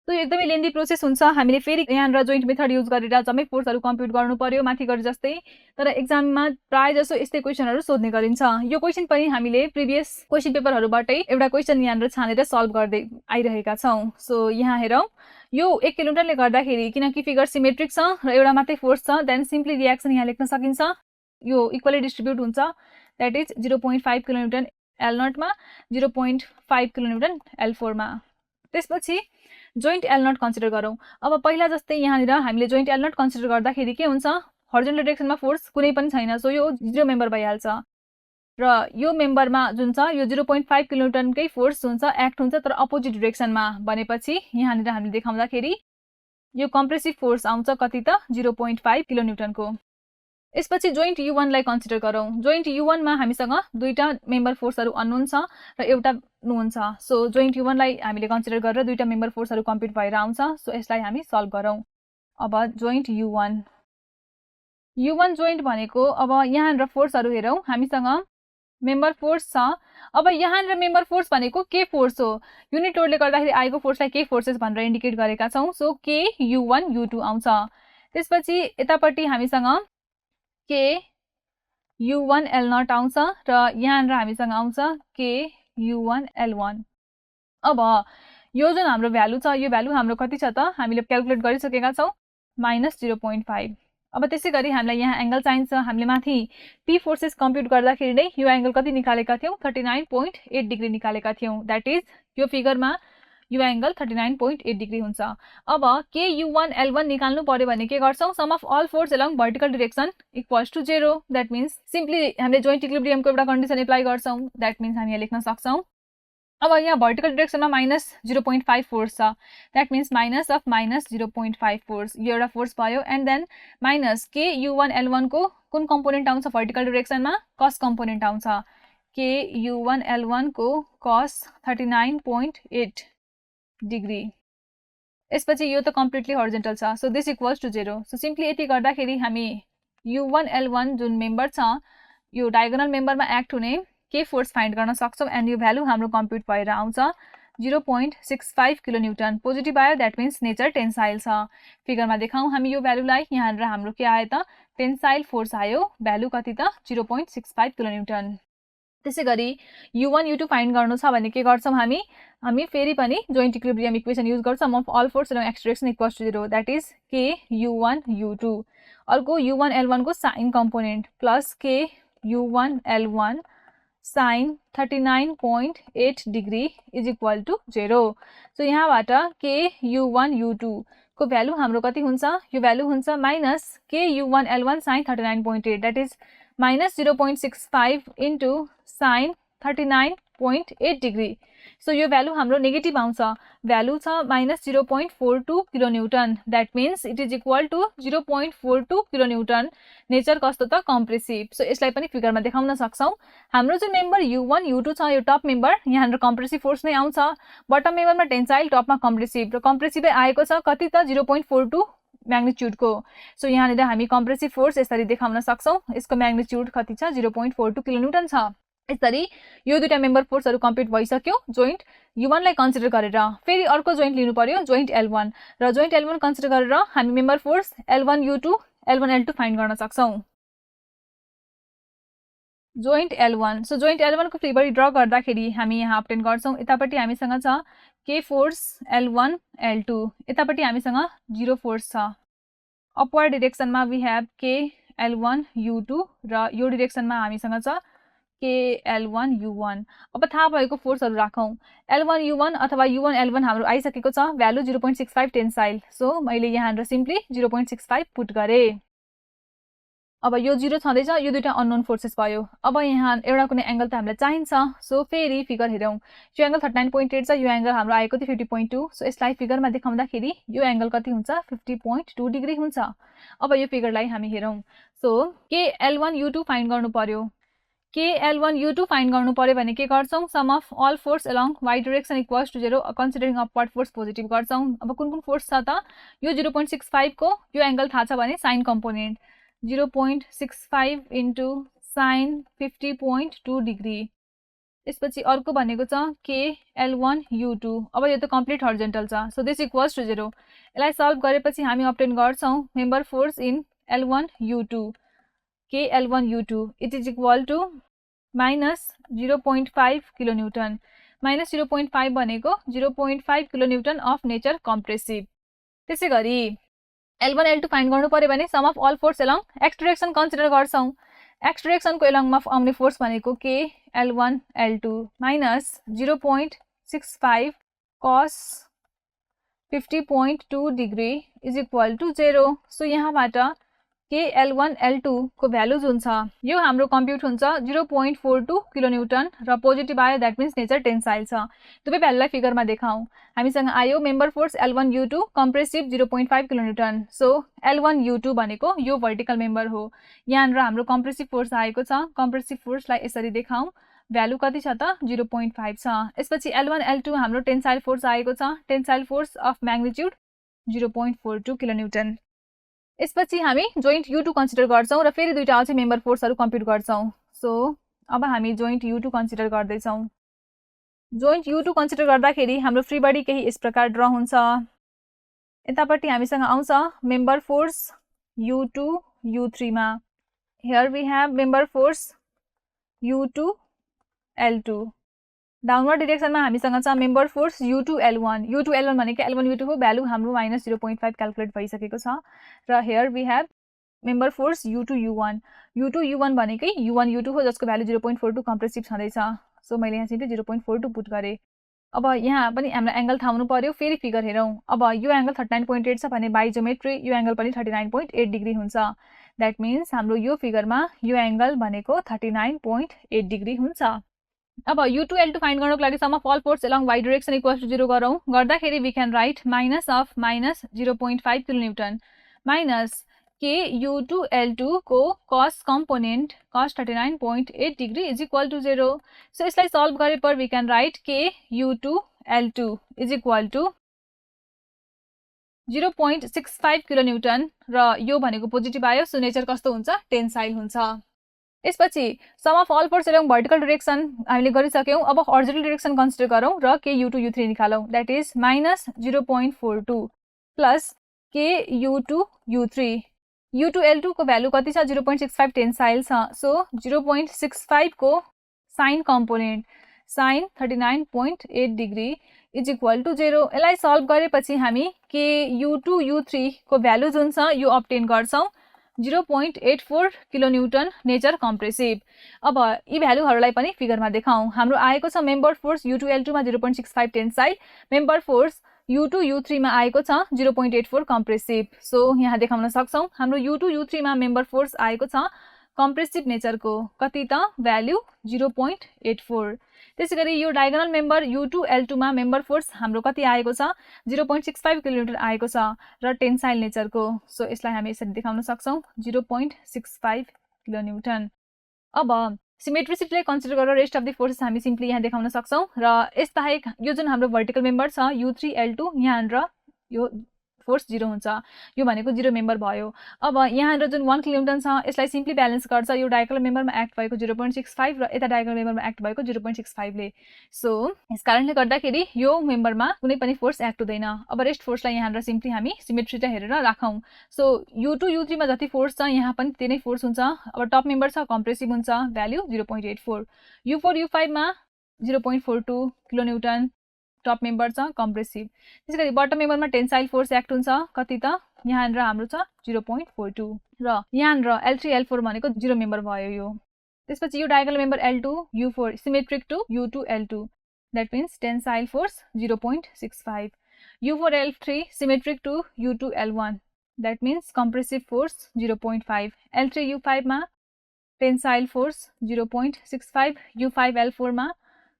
so एकदमै लेन्दी प्रोसेस हुन्छ हामीले फेरि यहाँ र जोइन्ट मेथड युज गरेर जम्मै फोर्सहरु कम्प्युट गर्नु पर्यो माथि गरे जस्तै तर एक्जाममा प्राय जसो यस्तै क्वेशनहरु सोध्ने गरिन्छ यो क्वेशन पनि हामीले प्रिभियस क्वेशन पेपरहरुबाटै एउटा क्वेशन यहाँ र छानेर सल्भ गर्दै आइरहेका छौं सो यहाँ हेरौं यो 1 किलोन्युटनले गर्दाखेरि किनकि फिगर सिमेट्रिक छ र एउटा मात्रै फोर्स छ देन सिम्पली रिएक्सन यहाँ लेख्न सकिन्छ यो इक्वली डिस्ट्रिब्युट हुन्छ दैट इज 0.5 किलोन्युटन L0 मा 0.5 किलोन्युटन L4 मा त्यसपछि जोइन्ट L0 कन्सिडर गरौं अब पहिला जस्तै यहाँ हामीले जोइन्ट L0 कन्सिडर गर्दाखेरि के हुन्छ हर्जोनटल डाइरेक्सनमा फोर्स कुनै पनि छैन सो यो जीरो मेम्बर भइहाल्छ र यो मेम्बरमा जुन छ यो 0.5 किलोन्युटन कै फोर्स हुन्छ एक्ट हुन्छ तर अपोजिट डाइरेक्सनमा भनेपछि यहाँ हामीले देखाउँदाखेरि यो कम्प्रेसिभ फोर्स आउँछ कति त 0.5 किलोन्युटन को यसपछि जोइन्ट U1 लाई कन्सिडर गरौं जोइन्ट U1 मा हामीसँग दुईटा मेम्बर फोर्सहरु अननोन छ र एउटा नोन छ सो जोइन्ट U1 लाई हामीले कन्सिडर गरेर दुईटा मेम्बर फोर्सहरु कम्प्युट भएर आउँछ सो यसलाई हामी सल्भ गरौं अब जोइन्ट U1 जोइन्ट भनेको अब यहाँ र फोर्सहरु हेरौं हामीसँग मेम्बर फोर्स छ अब यहाँ र मेम्बर फोर्स भनेको K फोर्स हो युनिट लोडले गर्दाखेरि आएको फोर्सलाई K फोर्सेस भनेर इन्डिकेट गरेका छौं सो K U1 U2 आउँछ त्यसपछि यतापट्टि हामीसँग K U1 L0 आउँछ र यहाँनिर हामीसँग आउँछ K U1 L1। अब यो जुन हाम्रो भ्यालु छ यो भ्यालु हाम्रो कति छ त हामीले क्याल्कुलेट गरिसकेका छौं -0.5। अब त्यसैगरी हामीलाई यहाँ एंगल चाहिन्छ। हामीले माथि P फोर्सेस कम्प्युट गर्दाखेरि नै यो एंगल कति निकालेका थियौं 39.8 डिग्री निकालेका थियौं। दैट इज यो फिगरमा यो एंगल 39.8 डिग्री हुन्छ। अब K U1 L1 निकाल्नु पर्यो भने के गर्छौं sum of all force along vertical direction equals to 0। That means simply हामीले जोइन्ट इक्विलिब्रियमको एउटा कन्डिसन एप्लाई गर्छौं। दैट मीन्स हामी यहाँ लेख्न सक्छौं अब यहाँ भर्टिकल डाइरेक्सनमा -0.5 फोर्स छ। That means minus of -0.5 force यो एउटा फोर्स भयो and then minus K U1 L1 को कुन कम्पोनेन्ट आउँछ भर्टिकल डाइरेक्सनमा कस कम्पोनेन्ट आउँछ। K U1 L1 को cos 39.8 डिग्री। यसपछि यो त कम्प्लिटली हरिजोन्टल छ so this equals to 0। So simply यति गर्दाखेरि हामी U1 L1 जुन मेम्बर छ यो डायगोनल मेम्बरमा एक्ट हुने के फोर्स फाइन्ड गर्न सक्छौं एन्ड यो भ्यालु हाम्रो कम्प्युट भएर आउँछ 0.65 किलोन्युटन। पोजिटिभ आयो दैट मीन्स नेचर टेन्साइल छ। फिगरमा देखाउँ हामी यो भ्यालुलाई यहाँनिर हाम्रो के आयो त टेन्साइल फोर्स आयो। भ्यालु कति त 0.65 किलोन्युटन। त्यसैगरी U1 U2 फाइन्ड गर्नु छ भने के गर्छौं हामी फेरि पनि जोइन्ट इक्विलिब्रियम इक्वेसन युज गर्छौं sum of all force along x direction equals to 0। That is K U1 U2 अर्को U1 L1 को sine component plus K U1 L1 sin 39.8 degree is equal to 0। So यहाँबाट K U1 U2 को value हाम्रो कति हुन्छ यो value हुन्छ minus K U1 L1 sin 39.8 that is -0.65 into sin 39.8 degree. सो यो भ्यालु हाम्रो नेगेटिभ आउँछ। भ्यालु छ -0.42 kilonewton. That means it is equal to 0.42 kilonewton. Nature कस्तो त कम्प्रेसिभ। सो यसलाई पनि फिगरमा देखाउन सक्छौं। हाम्रो जुन मेम्बर U1 U2 छ यो टप मेम्बर यहाँनिर कम्प्रेसिभ फोर्स नै आउँछ। बटम मेम्बरमा टेन्साइल टपमा कम्प्रेसिभ र कम्प्रेसिभै आएको छ कति त 0.42 म्याग्निट्युड को। सो यहाँनिर हामी कम्प्रेसिभ फोर्स यसरी देखाउन सक्छौं। यसको म्याग्निट्युड कति छ 0.42 किलोन्युटन छ। यसरी यो दुईटा मेम्बर फोर्सहरु कम्प्युट भइसक्यो जोइन्ट U1 लाई कन्सिडर गरेर। फेरि अर्को जोइन्ट लिनु पर्यो जोइन्ट L1 र जोइन्ट L1 कन्सिडर गरेर हामी member force L1 U2 L1 L2 find गर्न सक्छौं। Joint L1 so joint L1 को फ्री बडी ड्रा गर्दाखेरि हामी यहाँ अब्टेन गर्छौं। यतापट्टि हामीसँग छ K फोर्स L1 L2 यतापट्टि हामीसँग 0 फोर्स छ। अपवर्ड डाइरेक्सनमा we have K L1 U2 र यो डाइरेक्सनमा हामीसँग छ K L1 U1। अब थाहा भएको फोर्सहरु राखौं। L1 U1 अथवा U1 L1 हाम्रो आइसकेको छ भ्यालु 0.65 टेन्साइल। सो मैले यहाँनिर सिम्पली 0.65 पुट गरे। अब यो 0 छँदैछ यो दुईटा अननोन फोर्सेस भयो। अब यहाँ एउटा कुनै एंगल त हामीलाई चाहिन्छ। सो फेरि फिगर हेरौं। यो एंगल 39.8 छ यो एंगल हाम्रो आएको थियो 50.2। सो यसलाई फिगरमा देखाउँदाखेरि यो एंगल कति हुन्छ 50.2 डिग्री हुन्छ। अब यो फिगरलाई हामी हेरौं। So K L1 U2 find गर्नु पर्यो। K L1 U2 फाइन्ड गर्नु पर्यो भने के गर्छौं sum of all force along y direction equals to 0 considering upward force positive गर्छौं। अब कुन कुन फोर्स छ त यो 0.65 को यो एंगल थाहा छ भने sine component 0.65 into sin 50.2 degree. यसपछि अर्को भनेको छ K L1 U2। अब यो त कम्प्लिट हरिजोन्टल छ सो दिस इक्वल्स टु 0। यसलाई सल्भ गरेपछि हामी अब्टेन गर्छौं member force in L1 U2 K L1 U2 it is equal to -0.5 kilonewton. -0.5 भनेको 0.5 किलोन्युटन अफ नेचर कम्प्रेसिभ। त्यसैगरी L1 L2 फाइन्ड गर्नु पर्यो भने sum of all force along x direction consider गर्छौं। एक्स डाइरेक्सनको अलोङमा आउने फोर्स भनेको K L1 L2 minus 0.65 cos 50.2 degree is equal to 0। So यहाँबाट K L1 L2 को भ्यालु जुन छ यो हाम्रो कम्प्युट हुन्छ 0.42 किलोन्युटन र पोजिटिभ आयो दैट मीन्स नेचर टेन्साइल छ। दुवै भ्यालुलाई फिगरमा देखाउँ। हामीसँग आयो member force L1 U2 compressive 0.5 किलोन्युटन। So L1 U2 भनेको यो भर्टिकल मेम्बर हो। यहाँनिर हाम्रो कम्प्रेसिभ फोर्स आएको छ। कम्प्रेसिभ फोर्सलाई यसरी देखाउँ। भ्यालु कति छ त 0.5 छ। यसपछि L1 L2 हाम्रो टेन्साइल फोर्स आएको छ। Tensile force of magnitude 0.42 किलोन्युटन। यसपछि हामी जोइन्ट U2 कन्सिडर गर्छौं र फेरि दुईटा अझै मेम्बर फोर्सहरु कम्प्युट गर्छौं। सो अब हामी जोइन्ट U2 कन्सिडर गर्दै छौं। जोइन्ट U2 कन्सिडर गर्दाखेरि हाम्रो फ्री बडी केही यस प्रकार ड्रा हुन्छ। यतापट्टि हामीसँग आउँछ मेम्बर फोर्स U2 U3 मा here we have member force U2 L2 downward डिरेक्सनमा हामीसँग छ member force U2 L1 U2 L1 भनेको L1 U2 को भ्यालु हाम्रो -0.5 क्याल्कुलेट भइसकेको छ र here we have member force U2 U1 U2 U1 भनेकै U1 U2 हो जसको भ्यालु 0.42 कम्प्रेसिभ छँदैछ सो मैले यहाँ सिधै 0.42 पुट गरे अब यहाँ पनि हाम्रो एंगल थाहा हुनु पर्यो फेरि फिगर हेरौं अब यो एंगल 39.8 छ भने बाइ ज्योमेट्री यो एंगल पनि 39.8 डिग्री हुन्छ दैट मीन्स हाम्रो यो फिगरमा यो एंगल भनेको 39.8 डिग्री हुन्छ अब U2 L2 फाइन्ड गर्नको लागि sum of all force along y direction equals to 0 गरौं गर्दाखेरि we can write minus of minus 0.5 kilonewton minus k U2 L2 को cos component cos 39.8 degree is equal to 0 so यसलाई solve गरे पर we can write k U2 L2 is equal to 0.65 kilonewton र यो भनेको positive आयो so nature कस्तो हुन्छ टेन्साइल हुन्छ यसपछि sum of all force along vertical direction हामीले गरिसक्यौं अब हरिजोन्टल डाइरेक्सन कन्सिडर गरौं र k U2 U3 निकालौं that is minus 0.42 plus k U2 U3 U2 L2 को भ्यालु कति छ 0.65 टेन्साइल छ सो 0.65 को sine component sine 39.8 degree is equal to 0 यसलाई सल्भ गरेपछि हामी k U2 U3 को भ्यालु जुन छ यो अब्टेन गर्छौं 0.84 किलोन्युटन नेचर कम्प्रेसिभ अब यी भ्यालुहरुलाई पनि फिगरमा देखाउँ हाम्रो आएको छ मेम्बर फोर्स U2 L2 मा 0.65 tensile member force U2 U3 मा आएको छ 0.84 कम्प्रेसिभ सो यहाँ देखाउन सक्छौं हाम्रो U2 U3 मा मेम्बर फोर्स आएको छ कम्प्रेसिभ नेचरको कति त भ्यालु 0.84 त्यसैगरी यो डायगोनल मेम्बर U2 L2 मा मेम्बर फोर्स हाम्रो कति आएको छ 0.65 किलोन्युटन आएको छ र टेन्साइल नेचरको सो यसलाई हामी यसरी देखाउन सक्छौं 0.65 किलोन्युटन अब सिमेट्रिसिटीलाई कन्सिडर गरेर रेस्ट अफ द फोर्सेस हामी सिम्पली यहाँ देखाउन सक्छौं र यसबाहेक यो जुन हाम्रो भर्टिकल मेम्बर छ U3 L2 यहाँ र यो फोर्स 0 हुन्छ यो भनेको 0 मेम्बर भयो अब यहाँ र जुन 1 किलोन्युटन छ यसलाई सिम्पली ब्यालेन्स गर्छ यो डायगोनल मेम्बरमा एक्ट भएको 0.65 र यता डायगोनल मेम्बरमा एक्ट भएको 0.65 ले सो यस कारणले गर्दाखेरि यो मेम्बरमा कुनै पनि फोर्स एक्ट हुँदैन अब रेस्ट फोर्सलाई यहाँ र सिम्पली हामी सिमेट्रिटा हेरेर राखौं सो U2 U3 मा जति फोर्स छ यहाँ पनि त्यही नै फोर्स हुन्छ अब टप मेम्बर छ कम्प्रेसिभ हुन्छ भ्यालु 0.84 U4 U5 मा 0.42 किलोन्युटन टप मेम्बर छ कम्प्रेसिभ त्यसैगरी बटम मेम्बरमा टेन्साइल फोर्स एक्ट हुन्छ कति त यहाँ र हाम्रो छ 0.42 र यहाँ र L3 L4 भनेको 0 मेम्बर भयो यो त्यसपछि यो diagonal member L2 U4 symmetric to U2 L2 that means tensile force 0.65 U4 L3 symmetric to U2 L1 that means compressive force 0.5 L3 U5 मा टेन्साइल फोर्स 0.65 U5 L4 मा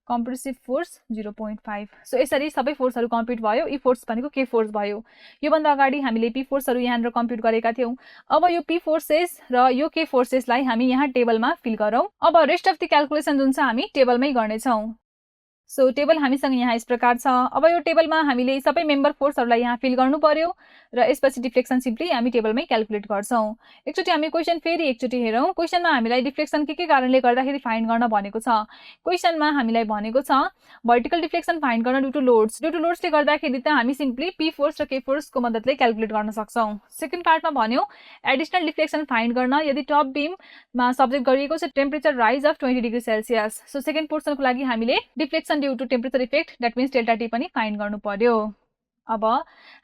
compressive force 0.5 so यसरी सबै फोर्सहरु कम्प्युट भयो यी force भनेको के force भयो यो भन्दा अगाडि हामीले पी फोर्सहरु यहाँ र कम्प्युट गरेका थियौं अब यो पी फोर्सेस र यो के फोर्सेसलाई हामी यहाँ टेबलमा फिल गरौँ अब रेस्ट अफ द क्याल्कुलेसन जुन छ हामी टेबलमै गर्ने छौं सो टेबल हामीसँग यहाँ यस प्रकार छ अब यो टेबलमा हामीले सबै मेम्बर फोर्सहरुलाई यहाँ फिल गर्नु पर्यो र यसपछि डिफ्लेक्सन सिम्पली हामी टेबलमै क्याल्कुलेट गर्छौं एकचोटी हामी क्वेशन फेरि एकचोटी हेरौं क्वेशनमा हामीलाई डिफ्लेक्सन के कारणले गर्दाखेरि फाइन्ड गर्न भनेको छ क्वेशनमा हामीलाई भनेको छ भर्टिकल डिफ्लेक्सन फाइन्ड गर्न ड्यू टु लोड्सले गर्दाखेरि त हामी सिम्पली पी फोर्स र के फोर्सको मद्दतले क्याल्कुलेट गर्न सक्छौं सेकेन्ड पार्टमा भन्यो एडिशनल डिफ्लेक्सन फाइन्ड गर्न यदि टप बीम मा सब्जेक्ट गरिएको छ temperature rise of 20 degree Celsius so second पोर्सनको लागि हामीले deflection due to temperature effect that means delta T पनि फाइन्ड गर्नु पर्यो अब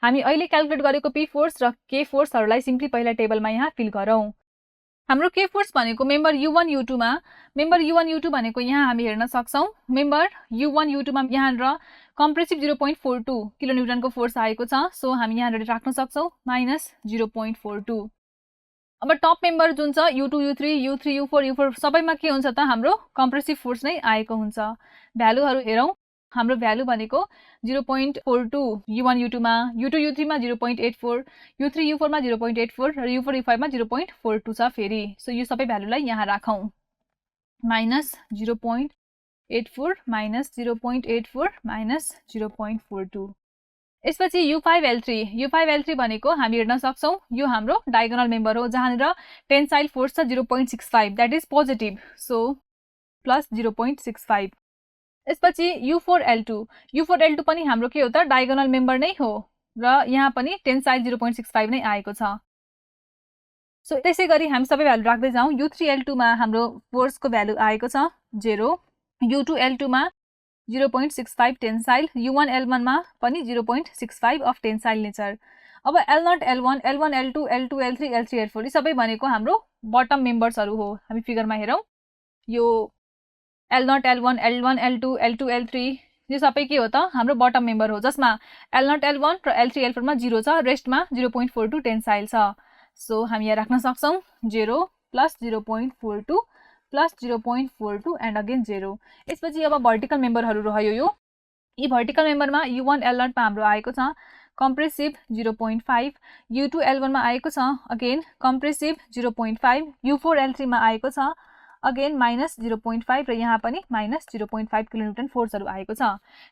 हामी अहिले क्याल्कुलेट गरेको पी फोर्स र के फोर्सहरुलाई सिम्पली पहिला टेबलमा यहाँ फिल गरौँ हाम्रो के फोर्स भनेको मेम्बर U1 U2 मा मेम्बर U1 U2 भनेको यहाँ हामी हेर्न सक्छौं मेम्बर U1 U2 मा यहाँ र कम्प्रेसिभ 0.42 किलोन्युटनको फोर्स आएको छ सो हामी यहाँ राख्न सक्छौं -0.42 अब टप मेम्बर जुन छ U2 U3 U3 U4 U4 सबैमा के हुन्छ त हाम्रो कम्प्रेसिभ फोर्स नै आएको हुन्छ भ्यालुहरु हेरौं हाम्रो भ्यालु भनेको 0.42 U1 U2 मा U2 U3 मा 0.84 U3 U4 मा 0.84 र U4 U5 मा 0.42 छ फेरि सो यो सबै भ्यालुलाई यहाँ राखौं -0.84 -0.84 -0.42 यसपछि U5L3 भनेको हामी हेर्न सक्छौं यो हाम्रो डायगोनल मेम्बर हो जहाँनिर टेन्साइल फोर्स छ 0.65 that is positive so plus 0.65 यसपछि U4L2 पनि हाम्रो के हो त डायगोनल मेम्बर नै हो र यहाँ पनि टेन्साइल 0.65 नै आएको छ सो त्यसै गरी हामी सबै भ्यालु राख्दै जाउँ। U3L2 मा हाम्रो फोर्सको भ्यालु आएको छ 0, U2L2 मा 0.65 टेन्साइल, U1L1 मा पनि 0.65 अफ टेन्साइल नेचर। अब L0, L1, L1, L2, L2, L3, L3, L4 यी सबै भनेको हाम्रो बटम मेम्बर्सहरु हो। हामी फिगरमा हेरौं, यो L0, L1, L1, L2, L2, L3 यो सबै के हो त हाम्रो बटम मेम्बर हो, जसमा L0, L1 र L3, L4 मा 0 छ, रेस्टमा 0.42 टेन्साइल छ। सो हामी यहाँ राख्न सक्छौं 0 प्लस 0.42 प्लस 0.42 एन्ड अगेन 0। यसपछि अब भर्टिकल मेम्बरहरु रह्यो यो। यी भर्टिकल मेम्बरमा U1 L0 मा हाम्रो आएको छ कम्प्रेसिभ 0.5, U2 L1 मा आएको छ अगेन कम्प्रेसिभ 0.5, U4 L3 मा आएको छ अगेन माइनस 0.5 र यहाँ पनि माइनस 0.5 किलोन्युटन फोर्सहरु आएको छ।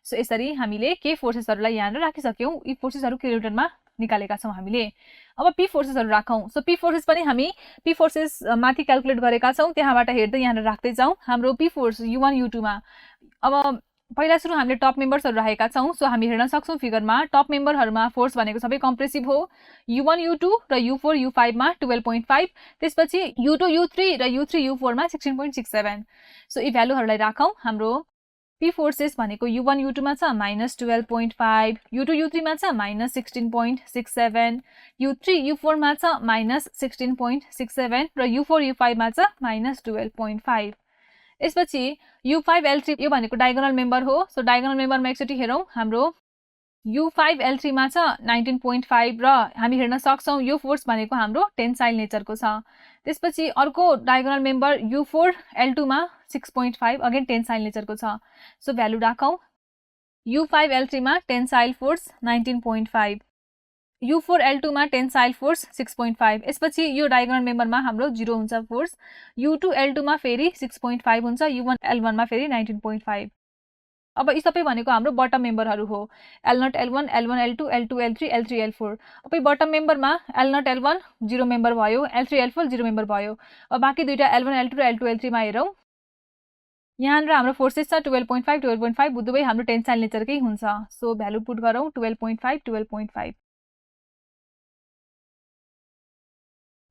सो यसरी हामीले के फोर्सेसहरुलाई यहाँ राखिसक्यौं। यी फोर्सेसहरु किलोन्युटनमा निकालेका छौं हामीले। अब पी फोर्सेसहरु राखौं। सो पी फोर्सेस पनि हामी पी फोर्सेस माथि क्याल्कुलेट गरेका छौं, त्यहाँबाट हेर्दै यहाँ राख्दै जाउँ। हाम्रो पी फोर्स U1 U2 मा अब पहिला सुरु हामीले टप मेम्बर्सहरु राखेका छौं। सो हामी हेर्न सक्छौं फिगरमा टप मेम्बरहरुमा फोर्स भनेको सबै कम्प्रेसिभ हो। U1 U2 र U4 U5 मा 12.5, त्यसपछि U2 U3 र U3 U4 मा 16.67। सो यी भ्यालुहरुलाई राखौं। हाम्रो पी फोर्सेस भनेको U1 U2 मा छ -12.5, U2 U3 मा छ -16.67, U3 U4 मा छ -16.67 र U4 U5 मा छ -12.5। यसपछि U5 L3 यो भनेको डायगोनल मेम्बर हो। सो डायगोनल मेम्बरमा एकचोटी हेरौं। हाम्रो U5 L3 मा छ 19.5 र हामी हेर्न सक्छौं यो फोर्स भनेको हाम्रो टेन्साइल नेचरको छ। त्यसपछि अर्को डायगोनल मेम्बर U4 L2 मा 6.5 अगेन टेन्साइल नेचरको छ। सो भ्यालु राखौं। U5 L3 मा टेन्साइल फोर्स 19.5, U4 L2 मा टेन्साइल फोर्स 6.5। यसपछि यो डायगोनल मेम्बरमा हाम्रो 0 हुन्छ फोर्स। U2 L2 मा फेरि 6.5 हुन्छ, U1 L1 मा फेरि 19.5। अब यी सबै भनेको हाम्रो बटम मेम्बरहरु हो। L0 L1, L1 L2, L2 L3, L3 L4। अब यो बटम मेम्बरमा L0 L1 0 मेम्बर भयो, L3 L4 0 मेम्बर भयो। अब बाँकी दुईटा L1 L2 र L2 L3 मा हेरौं। यहाँ हाम्रो फोर्सेस छ 12.5 12.5, दुवै हाम्रो टेन्साइल नेचरकै हुन्छ। सो भ्यालु पुट गरौं 12.5 12.5।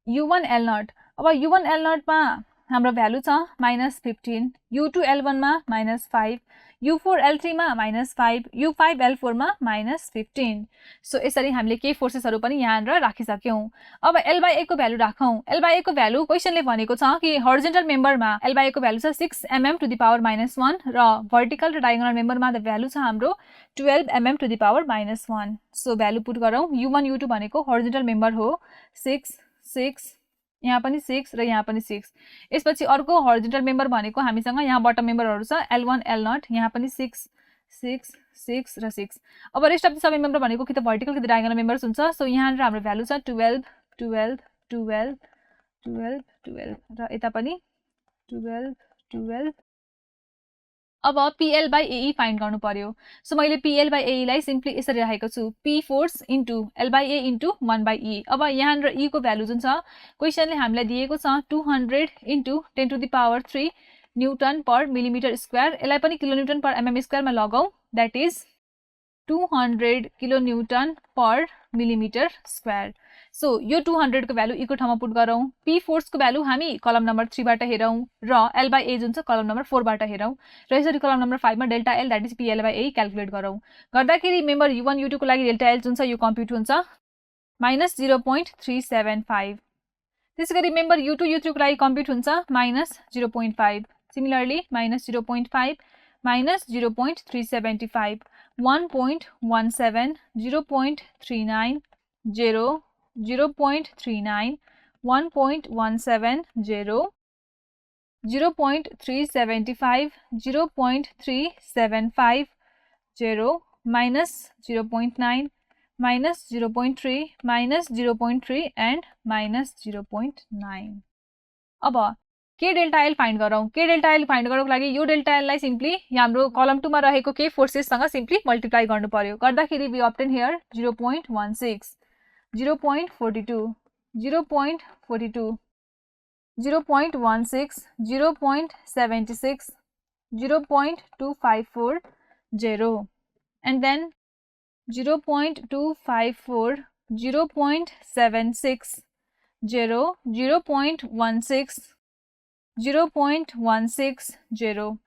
U1 L0, अब U1 L0 मा हाम्रो भ्यालु छ -15, U2 L1 मा -5, U4 L3 मा -5, U5 L4 मा -15। सो यसरी हामीले के फोर्सेसहरु पनि यहाँ राखिसक्यौं। अब L/A को भ्यालु राखौं। L/A को भ्यालु क्वेशनले भनेको छ कि हरिजोन्टल मेम्बरमा L/A को भ्यालु छ 6 mm टु द पावर -1 र भर्टिकल र डायगोनल मेम्बरमा द भ्यालु छ हाम्रो 12 mm to the power -1। So value put गरौं। U1 U2 भनेको हरिजोन्टल मेम्बर हो 6 6, यहाँ पनि 6 र यहाँ पनि 6। यसपछि अर्को हरिजोन्टल मेम्बर भनेको हामीसँग यहाँ बटम मेम्बरहरु छ L1 L0, यहाँ पनि 6 6 6 र 6। अब रेस्ट अफ द सबै मेम्बर भनेको कि त भर्टिकल कि त डायगोनल मेम्बर्स हुन्छ। सो यहाँ हाम्रो भ्यालु छ 12 12 12 12 12 र यता पनि 12 12। अब PL/AE फाइन्ड गर्नु पर्यो। सो मैले PL/AE लाई सिम्पली यसरी राखेको छु, P force into L/A into 1/E। अब यहाँ र E को भ्यालु जुन छ क्वेशनले हामीलाई दिएको छ 200 into 10 to the power 3 newton per millimetre square. यसलाई पनि किलोन्युटन पर mm स्क्वायरमा लगाऊ, that is 200 kilonewton per millimetre square. So यो 200 को भ्यालु E को ठाउँमा पुट गरौं। P फोर्स को भ्यालु हामी कलम नम्बर 3 बाट हेरौं र L/A जुन छ कलम नम्बर 4 बाट हेरौं र यसरी कलम नम्बर 5 मा delta L that is PL/AE calculate गरौं। गर्दाखेरि मेम्बर U1 U2 को लागि डेल्टा L जुन छ यो कम्प्युट हुन्छ -0.375। त्यसैगरी मेम्बर U2 U3 को लागि कम्प्युट हुन्छ -0.5। Similarly -0.5 -0.375 1.17 0.39 0 0.39 1.17 0 0.375 0.375 0 -0.9 -0.3 -0.3 and -0.9। अब के डेल्टा L फाइन्ड गरौं। के डेल्टा L फाइन्ड गर्नको लागि यो डेल्टा L लाई सिम्पली हाम्रो कलम 2 मा रहेको के फोर्सेस सँग सिम्पली मल्टिप्लाई गर्नु पर्यो। गर्दाखेरि we obtain here 0.16 0.42 0.42 0.16 0.76 0.254 0 and then 0.254 0.76 0, 0.16, 0.16, 0,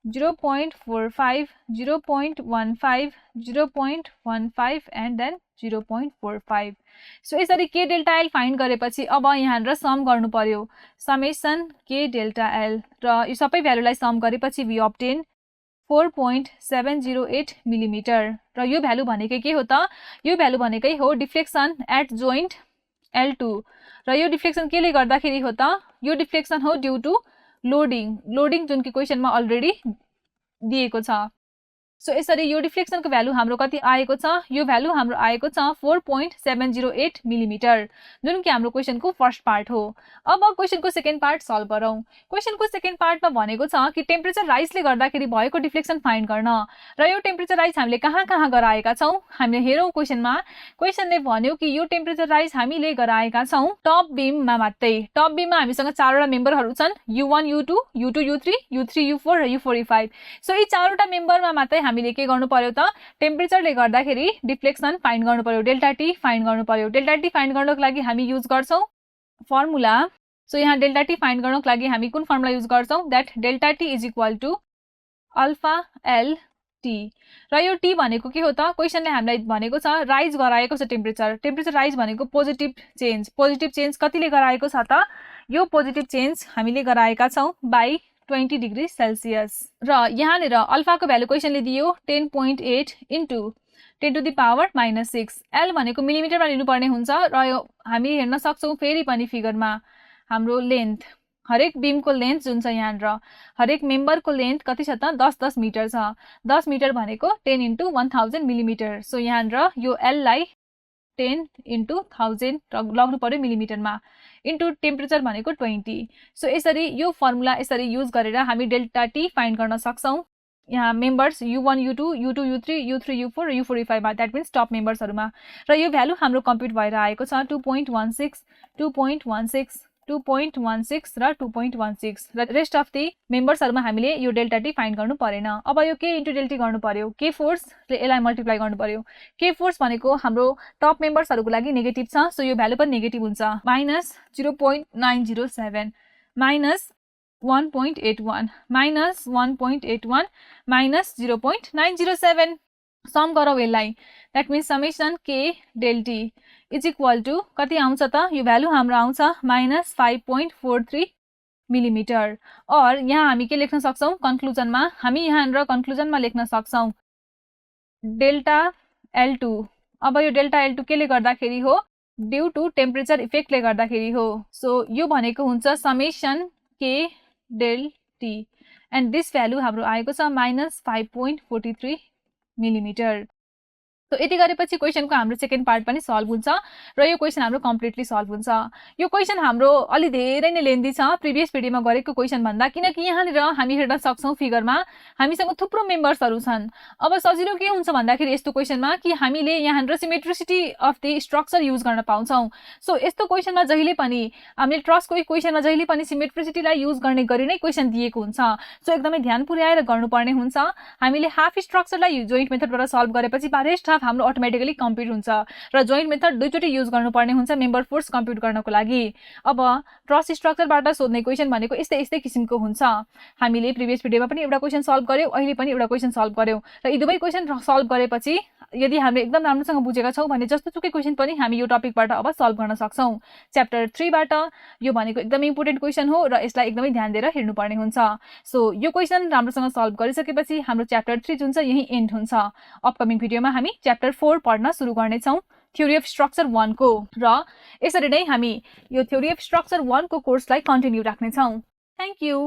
0.45, 0.15, 0.15 and then 0.45. So यसरी k delta l फाइन्ड गरेपछि अब यहाँहरु सम गर्नु पर्यो समेसन k delta l र यो सबै भ्यालुलाई सम गरेपछि we obtain 4.708 मिलिमिटर र यो भ्यालु भनेकै के हो त यो भ्यालु भनेकै हो डिफ्लेक्सन एट जोइन्ट L2 र यो डिफ्लेक्सन केले गर्दाखेरि हो त यो डिफ्लेक्सन हो ड्यू टु लोडिङ जुन कि क्वेशनमा अलरेडी दिएको छ सो यसरी यो डिफ्लेक्सनको भ्यालु हाम्रो कति आएको छ यो भ्यालु हाम्रो आएको छ 4.708 मिलिमिटर जुन कि हाम्रो क्वेशनको फर्स्ट पार्ट हो अब क्वेशनको सेकेन्ड पार्ट सल्भ गरौं क्वेशनको सेकेन्ड पार्टमा भनेको छ कि टेम्परेचर राइजले गर्दाखेरि भएको डिफ्लेक्सन फाइन्ड गर्न र यो टेम्परेचर राइज हामीले कहाँ गराएका छौं हामीले हेरौं क्वेशनले भन्यो कि यो टेम्परेचर राइज हामीले गराएका छौं टप बीममा मात्रै टप बीममा हामीसँग चारवटा मेम्बरहरु छन् U1 U2 U2 U3 U3 U4 र U4 U5 सो यी चारवटा मेम्बरमा मात्रै हामीले के गर्नु पर्यो त टेम्परेचरले गर्दाखेरि डिफ्लेक्सन फाइन्ड गर्नु पर्यो डेल्टा टी फाइन्ड गर्नु पर्यो डेल्टा टी फाइन्ड गर्नको लागि हामी युज गर्छौं फर्मुला सो यहाँ डेल्टा टी फाइन्ड गर्नको लागि हामी कुन फर्मुला युज गर्छौं that delta T is equal to alpha L T र यो टी भनेको के हो त क्वेशनले हामीलाई भनेको छ राइज गराएको छ टेम्परेचर राइज भनेको पोजिटिभ चेन्ज कतिले गराएको छ त यो पोजिटिभ चेन्ज हामीले गराएका छौं बाइ 20 डिग्री सेल्सियस र यहाँनेर अल्फाको भ्यालु क्वेशनले दियो 10.8 into 10 to the power -6 L भनेको मिलिमिटरमा लिनु पर्ने हुन्छ र यो हामी हेर्न सक्छौं फेरि पनि फिगरमा हाम्रो लेन्थ हरेक बीमको लेन्थ जुन छ यहाँनेर हरेक मेम्बरको लेन्थ कति छ त 10 मिटर छ 10 मिटर भनेको 10 इन्टु 1000 मिलिमिटर सो यहाँनेर यो एल लाई 10 इन्टु 1000 लग्नु पर्यो मिलिमिटरमा इन्टु टेम्परेचर भनेको 20 सो यसरी यो फर्मुला यसरी युज गरेर हामी डेल्टा टी फाइन्ड गर्न सक्छौं यहाँ members U1 U2 U2 U3 U3 U4 र U4 U5 मा दैट मीन्स टप मेम्बर्सहरुमा र यो भ्यालु हाम्रो कम्प्युट भएर आएको छ 2.16 2.16 2.16 र 2.16 र रेस्ट अफ दी मेम्बर्सहरुमा हामीले यो डेल्टा टी फाइन्ड गर्नु परेन अब यो के इन्टु डेल्टा गर्नु पर्यो के फोर्स ले यसलाई मल्टिप्लाई गर्नु पर्यो के फोर्स भनेको हाम्रो टप मेम्बर्सहरुको लागि नेगेटिभ छ सो यो भ्यालु पनि नेगेटिभ हुन्छ -0.907 -1.81 -1.81 -0.907 सम गरौ यसलाई that means summation k del t is equal to कति आउँछ त यो भ्यालु हाम्रो आउँछ -5.43 मिलिमिटर और यहाँ हामी के लेख्न सक्छौं कन्क्लुजनमा हामी यहाँहरु कन्क्लुजनमा लेख्न सक्छौं डेल्टा L2 अब यो डेल्टा L2 केले गर्दाखेरि हो ड्यू टु टेम्परेचर इफेक्टले गर्दाखेरि हो सो यो भनेको हुन्छ summation k del t and this value हाम्रो आएको छ -5.43 मिलिमिटर तो यति गरेपछि क्वेशनको हाम्रो सेकेन्ड पार्ट पनि सल्भ हुन्छ र यो क्वेशन हाम्रो कम्प्लिटली सल्भ हुन्छ यो क्वेशन हाम्रो अलि धेरै नै लेन्दी छ प्रिभियस भिडियोमा गरेको क्वेशन भन्दा किनकि यहाँनिर हामी हेर्न सक्छौं फिगरमा हामीसँग थुप्रो मेम्बर्सहरु छन् अब सजिलो के हुन्छ भन्दाखेरि यस्तो क्वेशनमा कि हामीले यहाँनिर symmetricity of the structure use गर्न पाउँछौं सो यस्तो क्वेशनमा जहिले पनि हामीले ट्रसको क्वेशनमा जहिले पनि सिमेट्रिसिटीलाई युज गर्ने गरी नै क्वेशन दिएको हुन्छ सो एकदमै ध्यान पुर्याएर गर्नुपर्ने हुन्छ हामीले हाफ स्ट्रक्चरलाई जोइन्ट मेथडबाट सल्भ गरेपछि रेस्ट हाम्रो अटोमेटिकली कम्प्युट हुन्छ र जोइन्ट मेथड दुईचोटी युज गर्नुपर्ने हुन्छ मेम्बर फोर्स कम्प्युट गर्नको लागि अब ट्रस स्ट्रक्चरबाट सोध्ने क्वेशन भनेको यस्तै किसिमको हुन्छ हामीले प्रिभियस भिडियोमा पनि एउटा क्वेशन सल्भ गर्यौं अहिले पनि एउटा क्वेशन सल्भ गर्यौं र यी दुवै क्वेशन सल्भ गरेपछि यदि हामीले एकदम राम्रोसँग बुझेका छौं भने जस्तो सुकै क्वेशन पनि हामी यो टपिकबाट अब सल्भ गर्न सक्छौं च्याप्टर 3 बाट यो भनेको एकदमै इम्पोर्टेन्ट क्वेशन हो र यसलाई एकदमै ध्यान दिएर हेर्नु पर्ने हुन्छ सो यो क्वेशन राम्रोसँग सल्भ गरिसकेपछि हाम्रो च्याप्टर 3 जुन छ यही एन्ड हुन्छ अपकमिङ भिडियोमा हामी च्याप्टर 4 पढ्न सुरु गर्ने छौं थ्योरी अफ स्ट्रक्चर 1 को र यसरी नै हामी यो थ्योरी अफ स्ट्रक्चर 1 को कोर्सलाई कन्टिन्यू राख्ने छौं थ्यांक यू